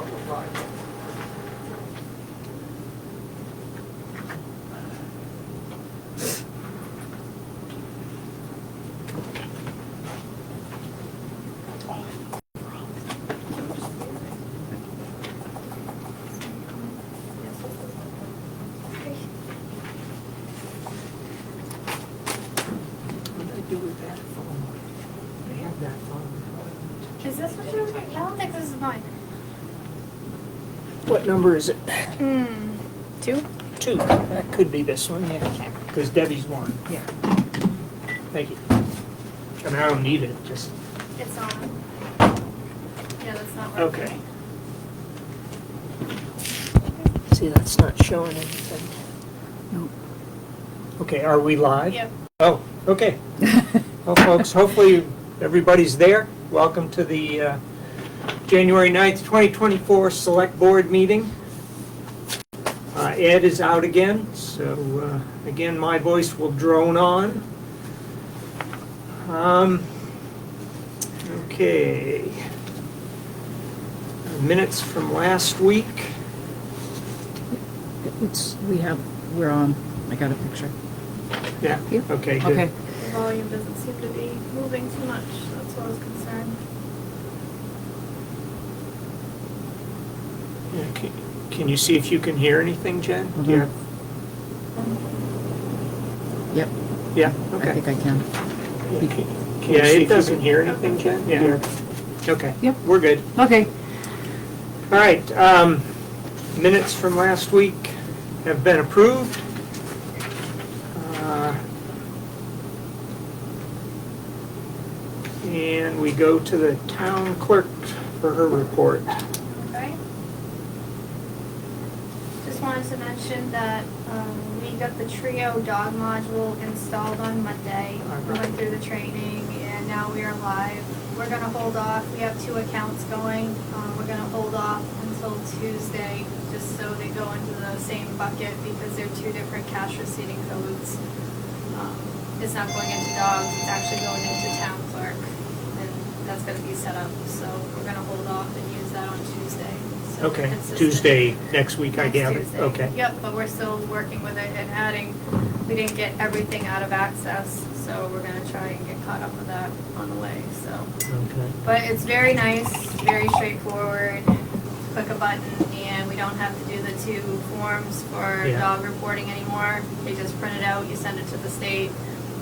what we'll find. Is this what you're looking? I don't think this is mine. What number is it? 2? 2. That could be this one, yeah. Because Debbie's 1. Yeah. Thank you. I mean, I don't need it, just. It's on. Yeah, that's not right. Okay. See, that's not showing anything. Nope. Okay, are we live? Yep. Oh, okay. Well, folks, hopefully everybody's there. Welcome to the January 9th, 2024 Select Board meeting. Ed is out again, so again, my voice will drone on. Okay. Minutes from last week. We're on. I got a picture. Yeah, Here? okay, good. Okay. The volume doesn't seem to be moving too much. That's what I was concerned. Yeah, can you see if you can hear anything, Jen? Mhm. Yeah. Yep. Yeah, I okay. think I can. Yeah, it doesn't hear anything, Jen? Yeah. Okay. Yep. We're good. Okay. All right, minutes from last week have been approved. And we go to the town clerk for her report. Okay. Just wanted to mention that we got the Trio dog module installed on Monday. We went through the training and now we are live. We're gonna hold off. We have 2 accounts going. We're gonna hold off until Tuesday just so they go into the same bucket because they're 2 different cash receipting codes. It's not going into dogs, it's actually going into town clerk. And that's gonna be set up, so we're gonna hold off and use that on Tuesday. So we're Okay, consistent. Tuesday, next week, I Next gather. Tuesday. Okay. Yep, but we're still working with it and adding, we didn't get everything out of Access, so we're gonna try and get caught up with that on the way, so. Okay. But it's very nice, very straightforward, click a button, and we don't have to do the 2 forms for Yeah. dog reporting anymore. They just print it out, you send it to the state.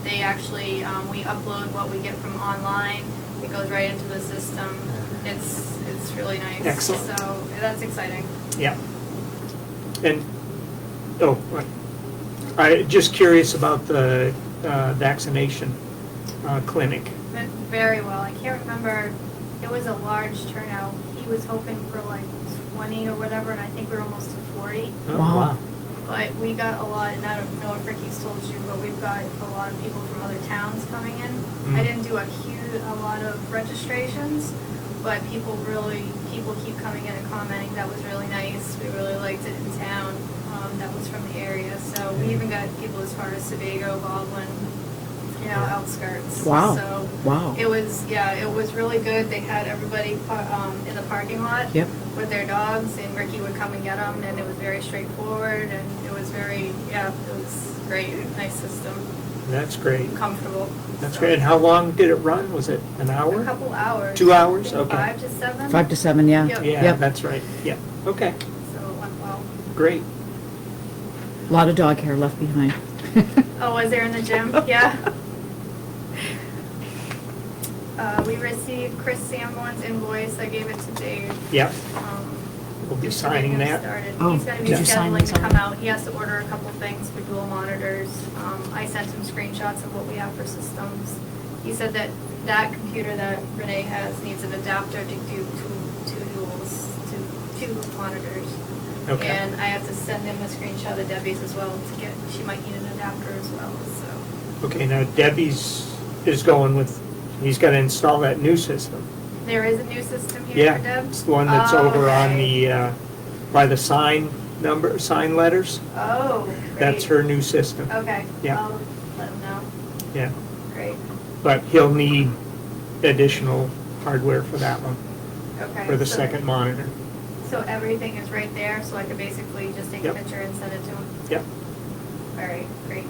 They actually, we upload what we get from online, it goes right into the system. It's really nice. Excellent. So that's exciting. Yeah. And, I'm just curious about the vaccination clinic. Went very well. I can't remember, it was a large turnout. He was hoping for like 20 or whatever, and I think we were almost to 40. Oh, Wow. But we got a lot, and I don't know if Ricky's told you, but we've got a lot of people from other towns coming in. I didn't do a lot of registrations, but people keep coming in and commenting. That was really nice. We really liked it in town. That was from the area. So we even got people as far as Sebago, Baldwin, outskirts. Wow. So Wow. it was really good. They had everybody in the parking lot Yep. with their dogs, and Ricky would come and get them, and it was very straightforward, and it was it was great. Nice system, That's great. comfortable. That's So, great. And how long did it run? Was it an hour? A couple hours. 2 hours? I think Okay. 5 to 7. 5 to 7, yeah. Yep. Yeah, Yep. that's right. Yeah. Okay. So it went well. Great. A lot of dog hair left behind. Oh, was there in the gym? Yeah. We received Chris Sanborn's invoice. I gave it to Dave. Yep. Um, We'll be just to get signing him that. started. Oh, He's going to be did you sign scheduling this to come already? out. He has to order a couple things for dual monitors. I sent him screenshots of what we have for systems. He said that that computer that Renee has needs an adapter to do two monitors. Okay. And I have to send him a screenshot of Debbie's as well she might need an adapter as well, so. Okay, now Debbie's is going with, he's got to install that new system. There is a new system here Yeah, for Deb? it's the one that's Oh, over on okay. the, by the sign letters. Oh, great. That's her new system. Okay. Yeah. I'll let him know. Yeah, Great. but he'll need additional hardware for that one, Okay. for the so- second monitor. So everything is right there, so I could basically just take a Yep. picture and send it to him? Yep. All right, great.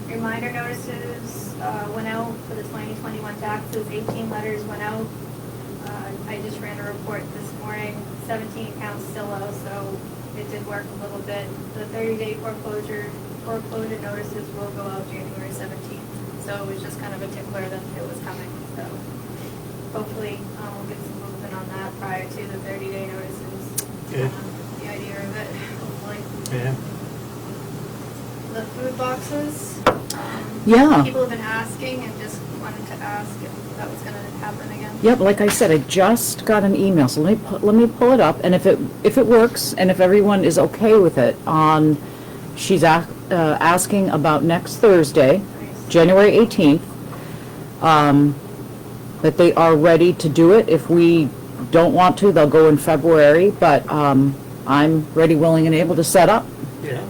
Reminder notices went out for the 2021 taxes, 18 letters went out. I just ran a report this morning, 17 accounts still out, so it did work a little bit. The 30-day foreclosure notices will go out January 17th. So it was just kind of a tickler that it was coming, so hopefully we'll get some movement on that prior to the 30-day notices. Good. The idea of it, hopefully. Yeah. The food boxes. Yeah. People have been asking and just wanted to ask if that was gonna happen again. Yep, like I said, I just got an email, so let me pull it up, and if it works, and if everyone is okay with it, she's asking about next Thursday, Nice. January 18th, that they are ready to do it. If we don't want to, they'll go in February, but I'm ready, willing, and able to set up. Yeah.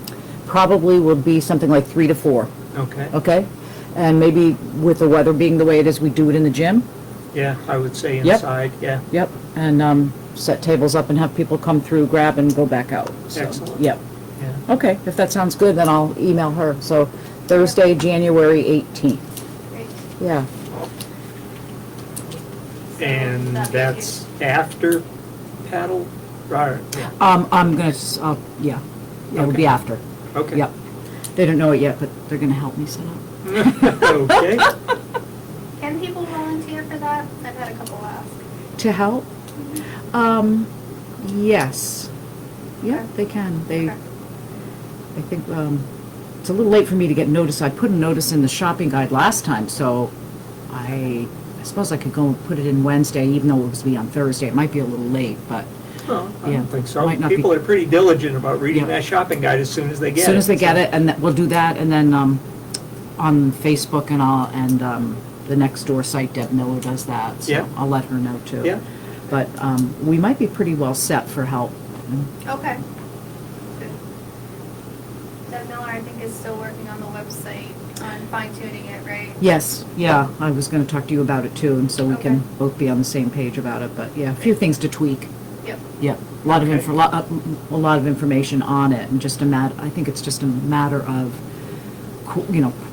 Probably will be something like 3 to 4, Okay. okay? And maybe with the weather being the way it is, we do it in the gym. Yeah, I would say Yep. inside, yeah. Yep, and set tables up and have people come through, grab, and go back out. So, Excellent. Yep. Yeah. Okay, if that sounds good, then I'll email her. So Thursday, January 18th. Great. Yeah. So And that that's after paddle? Right, yeah. I'm gonna, yeah, it'll be Okay. after. Okay. Yep. They don't know it yet, but they're gonna help me set up. Okay. Can people volunteer for that? I've had a couple ask. To help? Yes. Yeah, Okay. they can. They, Okay. I think, it's a little late for me to get notice. I put a notice in the shopping guide last time, so I suppose I could go and put it in Wednesday, even though it was be on Thursday. It might be a little late, but Well, I Yeah, don't think so. might not be- People are pretty diligent about reading Yeah. that shopping guide as soon as they get it. as soon as they get so- it, and we'll do that, and then, on Facebook and the next door site, Deb Miller does that, so Yeah. I'll let her know too. Yeah. But, we might be pretty well set for help. Okay. Good. Deb Miller, I think, is still working on the website, on fine tuning it, right? Yes, yeah, I was gonna talk to you about it too, and so we can Okay. both be on the same page about it, but yeah, a few things to tweak. Yep. Yep, a lot of Okay. a lot of information on it, and just I think it's just a matter of,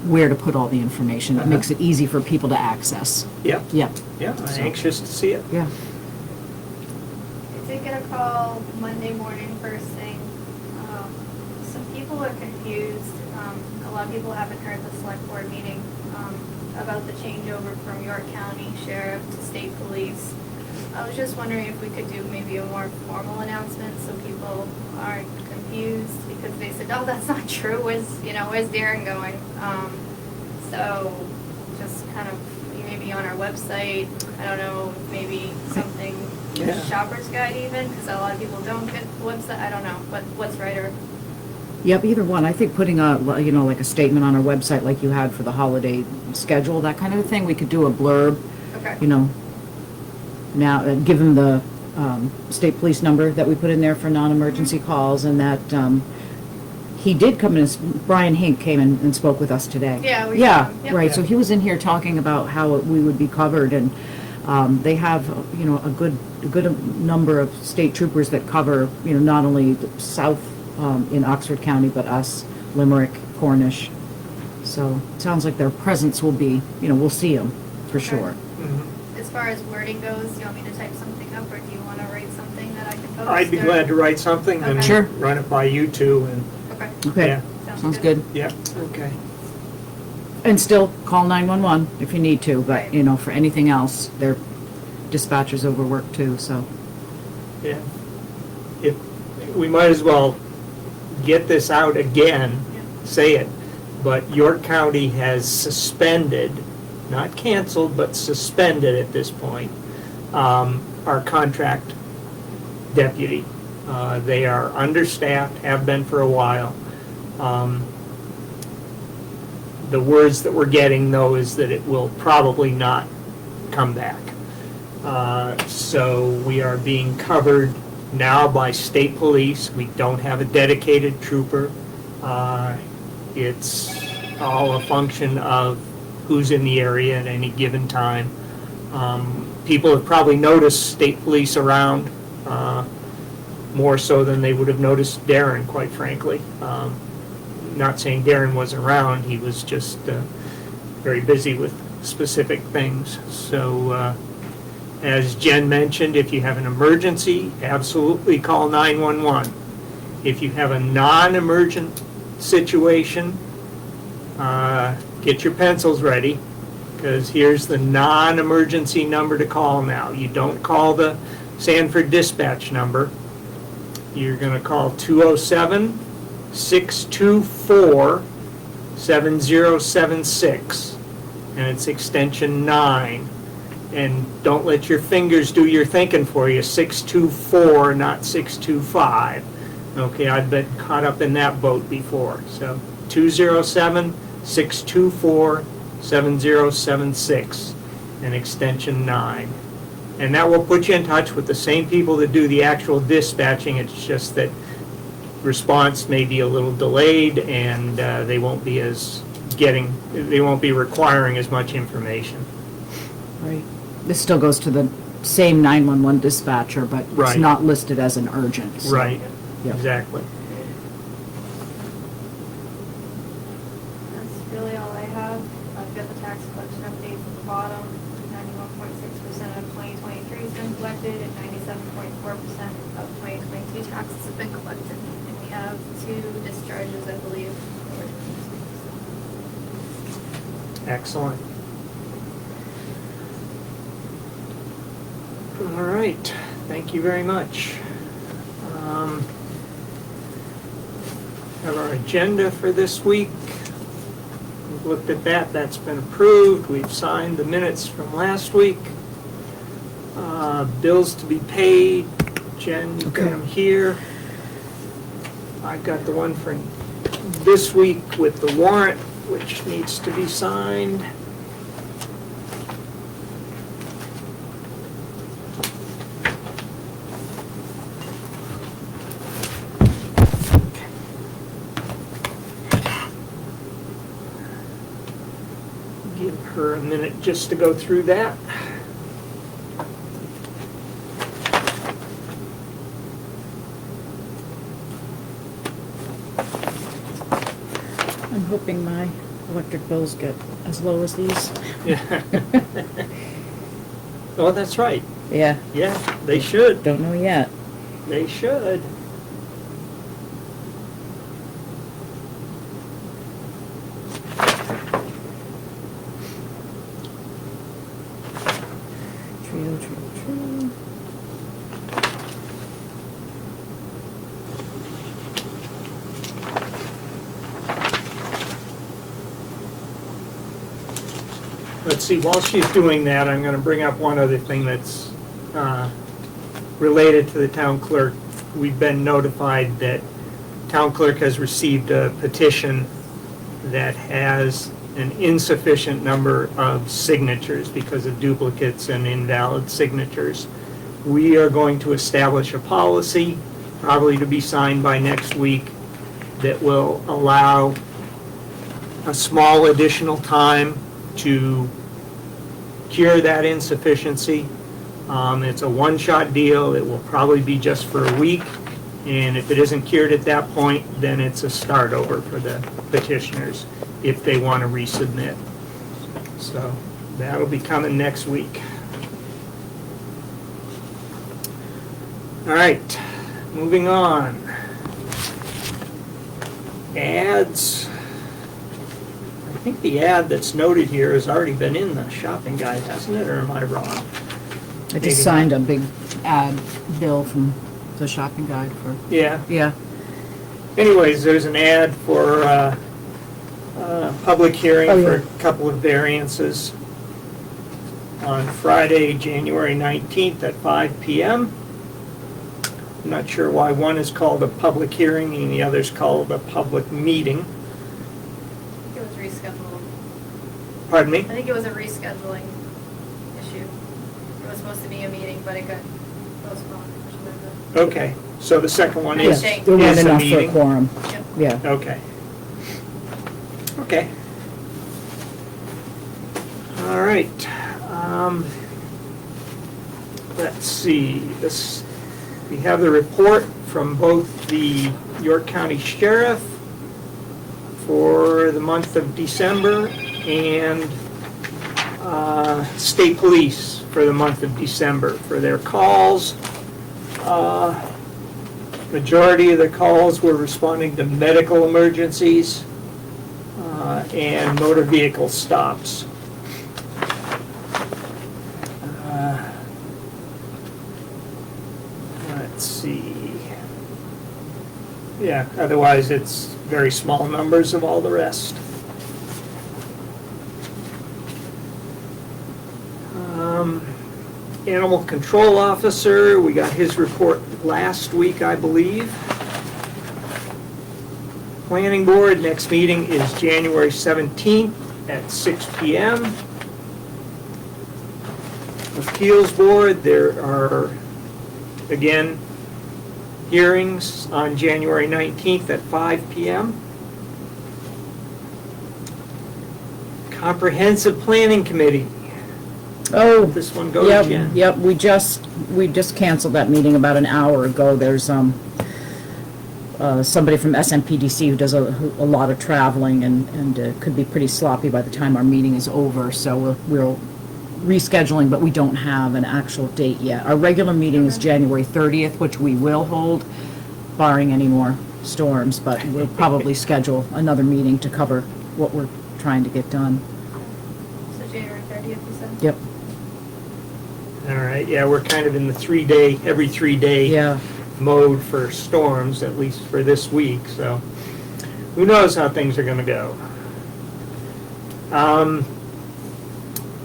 where to put all the information. It Uh-huh. makes it easy for people to access. Yeah, Yep, yeah, I'm So- anxious to see it. yeah. I did get a call Monday morning first thing. Some people are confused. A lot of people haven't heard the select board meeting about the changeover from York County Sheriff to State Police. I was just wondering if we could do maybe a more formal announcement so people aren't confused, because they said, oh, that's not true, where's Darren going? So just kind of maybe on our website, I don't know, maybe something, Yeah. shopper's guide even, because a lot of people don't get the website, I don't know, what's right or, Yep, either one. I think putting like a statement on our website like you had for the holiday schedule, that kind of a thing. We could do a blurb, okay. now, give them the state police number that we put in there for non-emergency calls, and that he did come in, Brian Hink came in and spoke with us today. Yeah, we Yeah, saw him. Yep. right, so he was in here talking about how we would be covered, and they have, a good number of state troopers that cover, not only the south in Oxford County, but us, Limerick, Cornish. So it sounds like their presence will be, we'll see them for Okay. sure. Mhm. As far as wording goes, do you want me to type something up, or do you want to write something that I can post? I'd be or- glad to write something and Okay. Sure. run it by you two and, Okay, Okay, yeah, sounds good. yeah, okay. And still, call 911 if you need to, but, Right. for anything else, their dispatcher's overworked too, so. Yeah. If, we might as well get this out again, Yeah. say it, but York County has suspended, not canceled, but suspended at this point, our contract deputy. They are understaffed, have been for a while. The words that we're getting, though, is that it will probably not come back. So we are being covered now by state police. We don't have a dedicated trooper. It's all a function of who's in the area at any given time. People have probably noticed state police around, more so than they would have noticed Darren, quite frankly. Not saying Darren wasn't around, he was just very busy with specific things. So, as Jen mentioned, if you have an emergency, absolutely call 911. If you have a non-emergent situation, get your pencils ready, because here's the non-emergency number to call now. You don't call the Sanford dispatch number. You're going to call 207-624-7076, and it's extension 9. And don't let your fingers do your thinking for you. 624, not 625. Okay, I've been caught up in that boat before. So 207-624-7076 and extension 9. And that will put you in touch with the same people that do the actual dispatching. It's just that response may be a little delayed, and they won't be requiring as much information. Right. This still goes to the same 911 dispatcher, but it's Right. not listed as an urgent. So- Right, Yep. exactly. That's really all I have. I've got the tax collection update at the bottom. 91.6% of 2023 has been collected, and 97.4% of 2022 taxes have been collected. And we have 2 discharges, I believe. Excellent. All right, thank you very much. Have our agenda for this week. We've looked at that, that's been approved. We've signed the minutes from last week. Bills to be paid. Jen, you've got them here. I've got the one for this week with the warrant, which needs to be signed. Give her a minute just to go through that. I'm hoping my electric bills get as low as these. Yeah. Oh, that's right. Yeah, Yeah, they should. don't know yet. They should. Trio. Let's see, while she's doing that, I'm going to bring up one other thing that's related to the town clerk. We've been notified that town clerk has received a petition that has an insufficient number of signatures because of duplicates and invalid signatures. We are going to establish a policy, probably to be signed by next week, that will allow a small additional time to cure that insufficiency. It's a one-shot deal. It will probably be just for a week, and if it isn't cured at that point, then it's a start over for the petitioners if they want to resubmit. So that'll be coming next week. All right, moving on. Ads. I think the ad that's noted here has already been in the shopping guide, hasn't it, or am I wrong? I Maybe just signed a big ad bill from the shopping guide for, Yeah. yeah. Anyways, there's an ad for a public hearing Oh, for yeah. a couple of variances on Friday, January 19th at 5 p.m. I'm not sure why one is called a public hearing and the other's called a public meeting. It was rescheduled. Pardon me? I think it was a rescheduling issue. It was supposed to be a meeting, but it got postponed. Okay, so the second one is Yeah. There weren't a enough for a meeting? quorum, Yep. yeah. Okay. Okay. All right. let's see, this, we have the report from both the York County Sheriff for the month of December and State Police for the month of December for their calls. Majority of the calls were responding to medical emergencies and motor vehicle stops. Let's see. Yeah, otherwise it's very small numbers of all the rest. Animal Control Officer, we got his report last week, I believe. Planning Board, next meeting is January 17th at 6 p.m. Appeals Board, there are, again, hearings on January 19th at 5 p.m. Comprehensive Planning Committee. Oh, This one goes yep, again. yep, we just canceled that meeting about an hour ago. There's somebody from SMPDC who does a lot of traveling and could be pretty sloppy by the time our meeting is over, so we're rescheduling, but we don't have an actual date yet. Our regular meeting is January 30th, which we will hold, barring any more storms, but we'll probably schedule another meeting to cover what we're trying to get done. So January 30th, you said? Yep. All right, yeah, we're kind of in the every 3 day Yeah. mode for storms, at least for this week, so who knows how things are gonna go.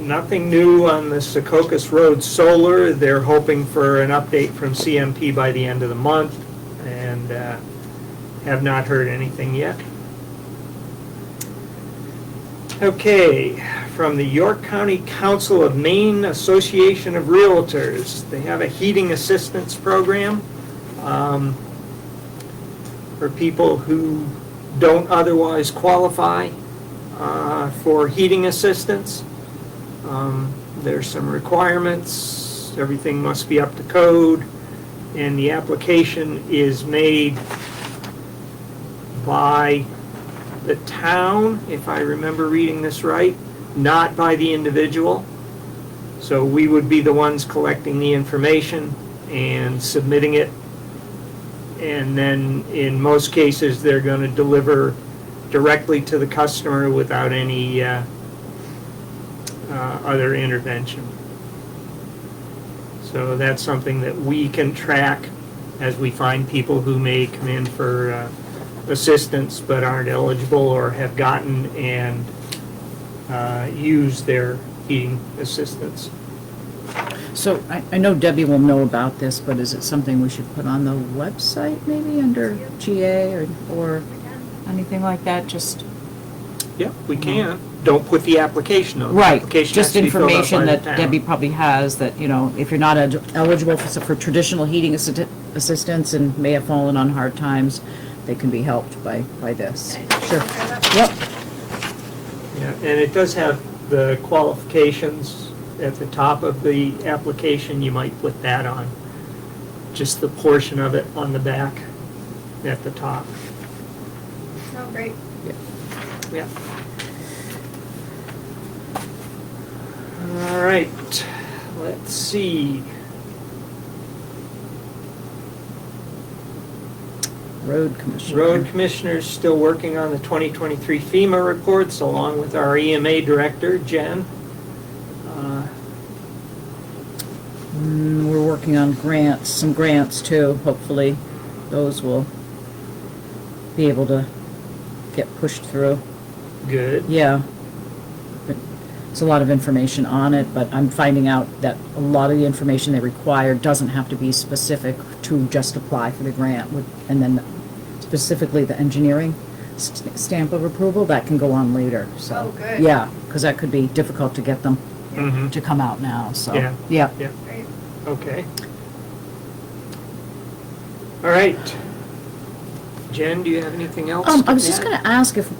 Nothing new on the Secocas Road Solar. They're hoping for an update from CMP by the end of the month, and have not heard anything yet. Okay, from the York County Council of Maine Association of Realtors, they have a heating assistance program for people who don't otherwise qualify for heating assistance. There's some requirements, everything must be up to code, and the application is made by the town, if I remember reading this right, not by the individual. So we would be the ones collecting the information and submitting it. And then in most cases, they're going to deliver directly to the customer without any other intervention. So that's something that we can track as we find people who may come in for assistance but aren't eligible or have gotten and used their heating assistance. So I know Debbie will know about this, but is it something we should put on the website maybe under GA or anything like that? Just Yeah, we can. Don't put the application on. The right, application just has to be filled out information by the that town. Debbie probably has that, you know, if you're not eligible for traditional heating assistance and may have fallen on hard times, they can be helped by this. Sure. Yep. Yeah, and it does have the qualifications at the top of the application. You might put that on, just the portion of it on the back at the top. Oh, great. Yeah. All right, let's see. Road commissioner. Road Commissioner's still working on the 2023 FEMA reports along with our EMA Director, Jen. We're working on grants, some grants too, hopefully. Those will be able to get pushed through. Good. Yeah. It's a lot of information on it, but I'm finding out that a lot of the information they require doesn't have to be specific to just apply for the grant. And then specifically the engineering stamp of approval, that can go on later, so. Oh, good. Yeah, because that could be difficult to get them Mm-hmm. to come out now, so. Yeah. Yeah. Yeah. Great. Okay. All right. Jen, do you have anything else? I was just gonna ask if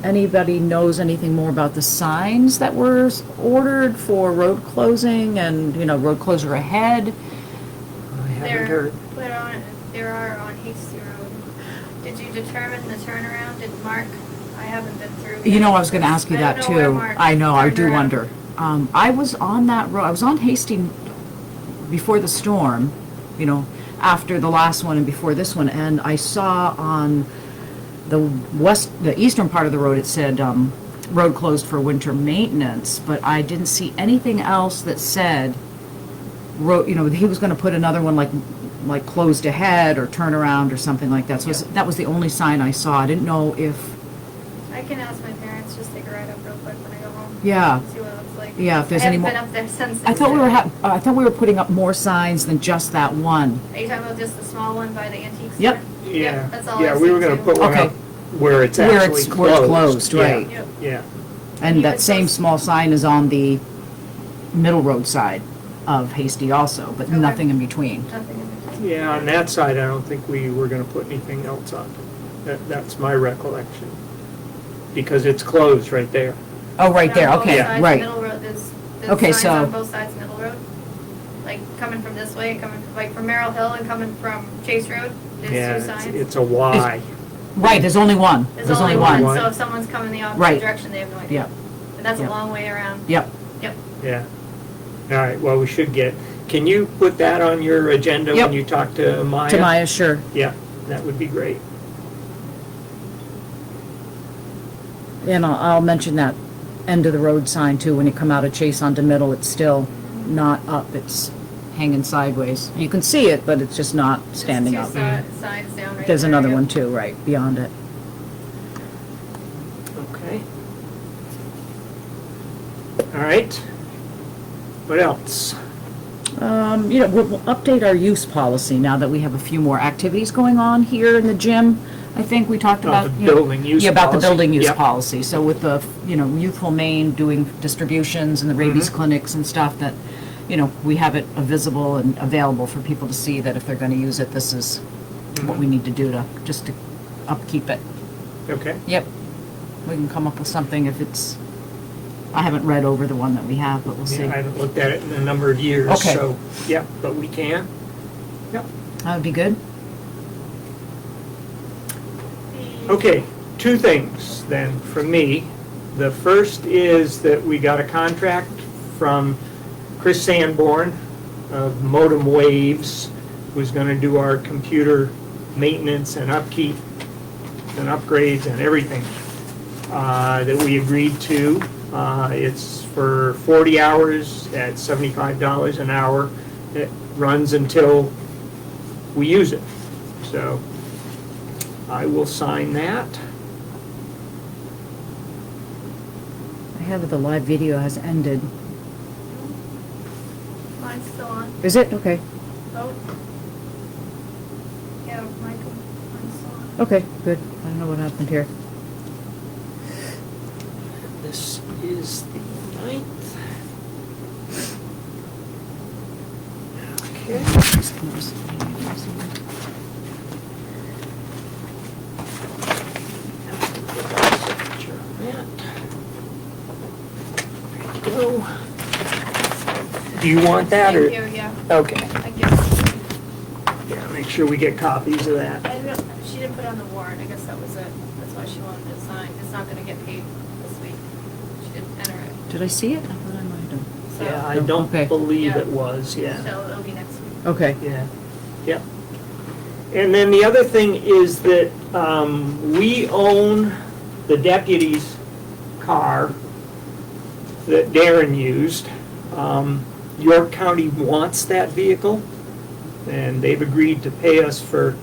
anybody knows anything more about the signs that were ordered for road closing and, road closure ahead. I haven't They're heard. put on, there are on Hasty Road. Did you determine the turnaround? Did Mark, I haven't been through. I was gonna ask you I that don't know where too. Mark I know, I turned do around. wonder. I was on that road, I was on Hastings before the storm, after the last one and before this one, and I saw on the eastern part of the road, it said, road closed for winter maintenance, but I didn't see anything else that said, road, he was gonna put another one like closed ahead or turn around or something like that. So that was the only sign I saw. I didn't know if, I can ask my parents, just take a ride up real quick when I go home. yeah. See what it looks like. Yeah, if there's any more- I haven't been up there since. I thought I thought we were putting up more signs than just that one. Are you talking about just the small one by the antique store? Yep. Yeah, That's all yeah, I we were see, gonna too. put one Okay. up where it's Where actually it's closed. closed, Yeah, right. Yep. Yeah, And Even that same those- small sign is on the middle road side of Hasty also, but Okay. nothing in between. Nothing in between. yeah, on that side, I don't think we were gonna put anything else on. That's my recollection. Because it's closed right there. Oh, right there, On both okay, sides of right. Middle Road, there's Okay, signs so- on both sides of Middle Road. Like coming from this way, coming like from Merrill Hill and coming from Chase Road, Yeah, there's two signs. it's a Y. Right, there's only one. There's only one, one. so if someone's coming the opposite Right. direction, they have no idea. Yep, But that's Yep. a long way around. yep. Yep. Yeah. All right, well, we should can you put that on your agenda Yep. when you talk to Maya? To Maya, sure. Yeah, that would be great. And I'll mention that end of the road sign too, when you come out of Chase onto Middle, it's still not up, it's hanging sideways. You can see it, but it's just not standing There's up. two signs down right There's there, another yep. one too, right, beyond it. Okay. All right. What else? We'll update our use policy now that we have a few more activities going on here in the gym. I think we talked Oh, about. the building use Yeah, about the policy. building use Yep. policy. So with the, Youthful Maine doing distributions and the rabies Mhm. clinics and stuff that, we have it visible and available for people to see that if they're gonna use it, this is what we need to do just to upkeep it. Okay. Yep. We can come up with something if it's, I haven't read over the one that we have, but we'll see. Yeah, I haven't looked at it in a number of years, Okay. so, yeah, but we can. Yep. That would be good. Okay, two things then from me. The first is that we got a contract from Chris Sanborn of Modem Waves, who's gonna do our computer maintenance and upkeep and upgrades and everything that we agreed to. It's for 40 hours at $75 an hour. It runs until we use it. So I will sign that. I have the live video has ended. Mine's still on. Is it? Okay. Oh. Yeah, Michael, mine's still on. Okay, good. I don't know what happened here. This is the 9th. Okay. Signature on that. There you go. Do you want that, or? Thank you, yeah. Okay. I guess. Yeah, make sure we get copies of that. She didn't put it on the warrant, I guess that was it. That's why she wanted it signed. It's not gonna get paid this week. She didn't enter it. Did I see it? I thought I might have. So, Yeah, I don't Okay. believe Yeah. it was, yeah. So it'll be next week. Okay. Yeah, yep. And then the other thing is that we own the deputy's car that Darren used. York County wants that vehicle, and they've agreed to pay us for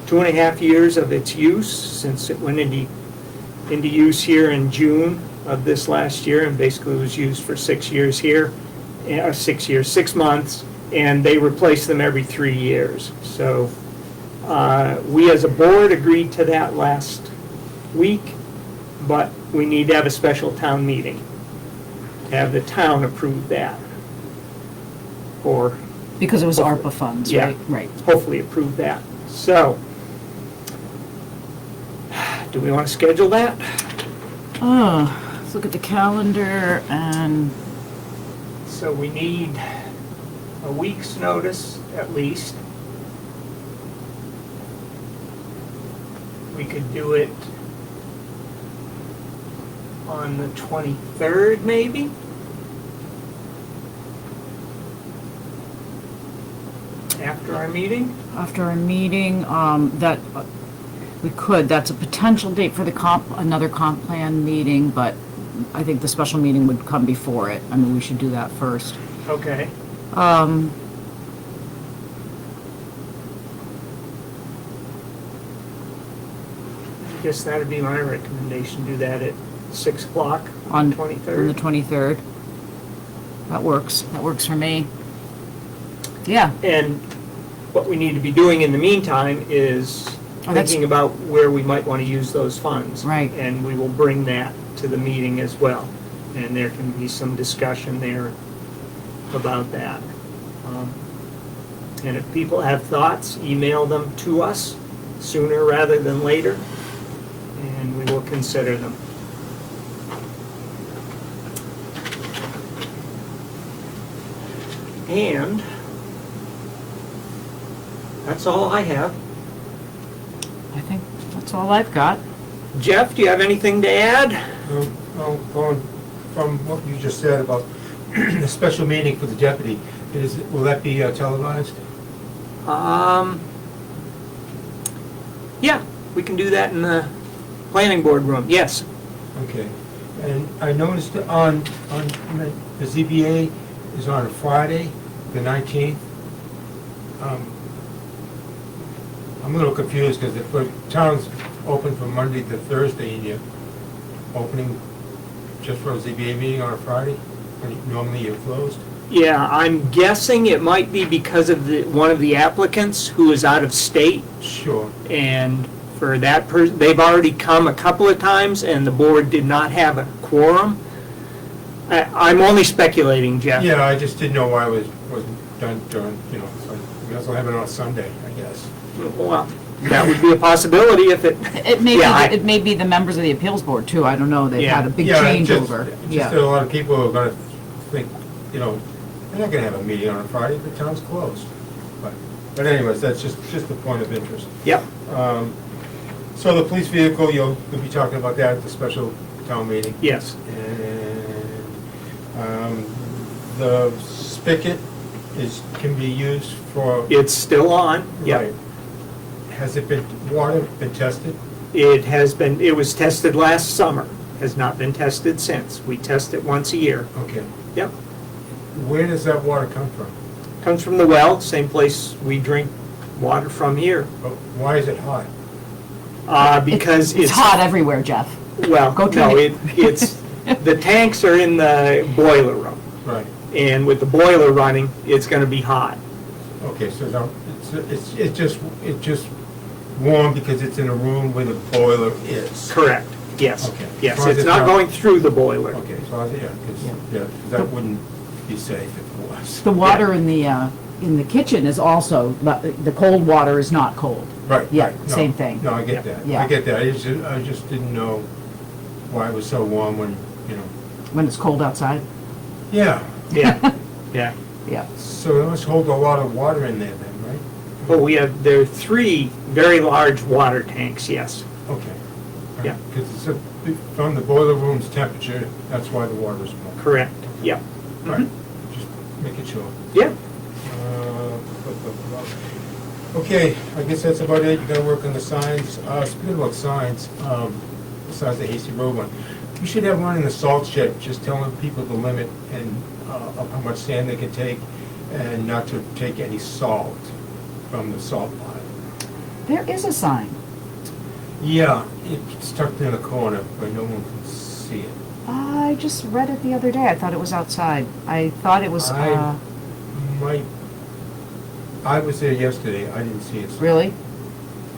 2.5 years of its use, since it went into use here in June of this last year, and basically was used for 6 years here, 6 months, and they replace them every 3 years. So we as a board agreed to that last week, but we need to have a special town meeting to have the town approve that. Or Because it was ARPA funds, Yeah. right? Right. hopefully approve that. So, Do we want to schedule that? Let's look at the calendar and, So we need a week's notice at least. We could do it on the 23rd, maybe? After our meeting? after our meeting, we could, that's a potential date for the another comp plan meeting, but I think the special meeting would come before it. I mean, we should do that first. Okay. I guess that'd be my recommendation, do that at 6 o'clock on the 23rd. On the 23rd. That works for me. Yeah. And what we need to be doing in the meantime is thinking about where we might want to use those funds. Right. And we will bring that to the meeting as well. And there can be some discussion there about that. And if people have thoughts, email them to us sooner rather than later, and we will consider them. And that's all I have. I think that's all I've got. Jeff, do you have anything to add? Going from what you just said about the special meeting for the deputy, will that be televised? Yeah, we can do that in the planning board room, yes. Okay. And I noticed on the ZBA is on a Friday, the 19th. I'm a little confused because the town's open from Monday to Thursday, and you're opening just for a ZBA meeting on a Friday, when normally you're closed. Yeah, I'm guessing it might be because of one of the applicants who is out of state, Sure. and for that person, they've already come a couple of times, and the board did not have a quorum. I'm only speculating, Jeff. Yeah, I just didn't know why it wasn't done during, so we also have it on Sunday, I guess. Well, that would be a possibility if it... It may Yeah, be, it may be the members of the appeals board too. I don't know. They've Yeah. had a big Yeah, changeover. Just that a lot of people are gonna think, they're not gonna have a meeting on a Friday if the town's closed. But anyways, that's just a point of interest. Yep. So the police vehicle, you'll be talking about that at the special town meeting. Yes. And the spigot can be used for. It's still on. Yep. Right. Has water been tested? It has been, it was tested last summer, has not been tested since. We test it once a year. Okay. Yep. Where does that water come from? Comes from the well, same place we drink water from here. But why is it hot? Because it's... It's hot everywhere, Jeff. Well, Go no, drink it's, the tanks are in the boiler room. Right. And with the boiler running, it's gonna be hot. Okay, so now, it's just warm because it's in a room where the boiler is. Correct, yes. Okay. Yes, As long as it's it's not not- going through the boiler. Okay, so, yeah, because that wouldn't be safe if it was. The water in the kitchen is also, the cold water is not cold. Right. Yeah, right. No, same thing. No, I get that. Yeah. I get that. I just didn't know why it was so warm when, When it's cold outside. Yeah. Yeah, yeah. Yeah. So it must hold a lot of water in there then, right? Well, there are 3 very large water tanks, yes. Okay. Yeah. Because it's from the boiler room's temperature, that's why the water is warm. Correct, yep. Right. Just making sure. Yeah, Okay, I guess that's about it. You gotta work on the signs. Speaking about signs, besides the Hasty Road one, we should have one in the salt shed, just telling people the limit and of how much sand they can take, and not to take any salt from the salt pile. There is a sign. Yeah, it's tucked in a corner, but no one can see it. I just read it the other day. I thought it was outside. I thought it was, I was there yesterday. I didn't see it. really?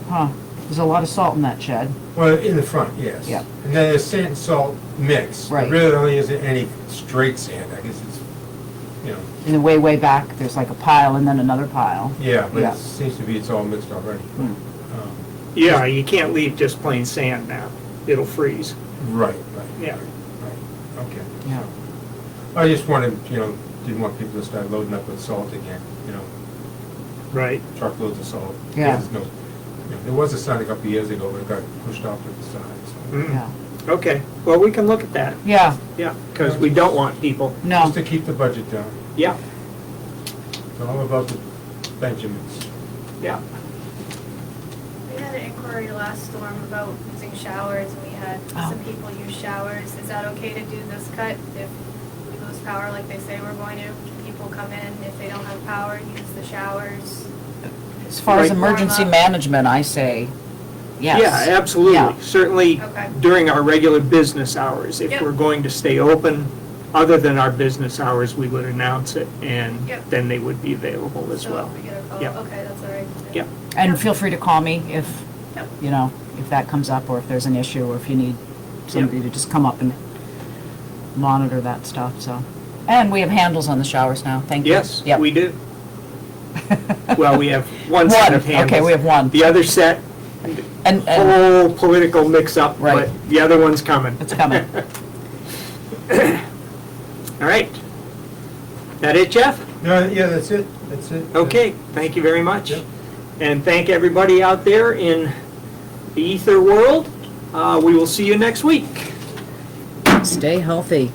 Huh. There's a lot of salt in that shed. Well, in the front, yes. Yeah. And then there's sand and salt mix. Right. There really isn't any straight sand. I guess it's, In the way back, there's like a pile and then another pile. yeah, but Yeah. it seems to be it's all mixed already. Hmm. Yeah, you can't leave just plain sand now. It'll freeze. Right, Yeah. right, okay. Yeah. So, I just wanted, didn't want people to start loading up with salt again, Right. truckloads of salt. Yeah. There's no, there was a sign a couple of years ago, but it got pushed off with the sign, so. Mm. Yeah. Okay, well, we can look at that. Yeah, Yeah, because we don't want people. no, Just to keep the budget down. Yeah, It's all about the Benjamins. yeah. We had an inquiry last storm about using showers, and we had Oh. some people use showers. Is that okay to do this cut if we lose power like they say we're going to? Can people come in if they don't have power, use the showers? as far as Right. emergency management, I say, yes. Yeah, absolutely. Yeah. Certainly Okay. during our regular business hours. If Yep. we're going to stay open, other than our business hours, we would announce it, and Yep. then they would be available as So well. if we get a call, Yep. okay, that's all right. Yep. And feel free to call me if, Yep. if that comes up, or if there's an issue, or if you need somebody to just come up and monitor that stuff, so. And we have handles on the showers now, thank you. Yes, Yep. we do. Well, we have one set of handles. Okay, we have one. The other set, And whole political mix-up, Right. but the other one's coming. it's coming. All right. That it, Jeff? No, yeah, that's it, that's it. Okay, thank you very much. Yep. And thank everybody out there in the ether world. We will see you next week. Stay healthy.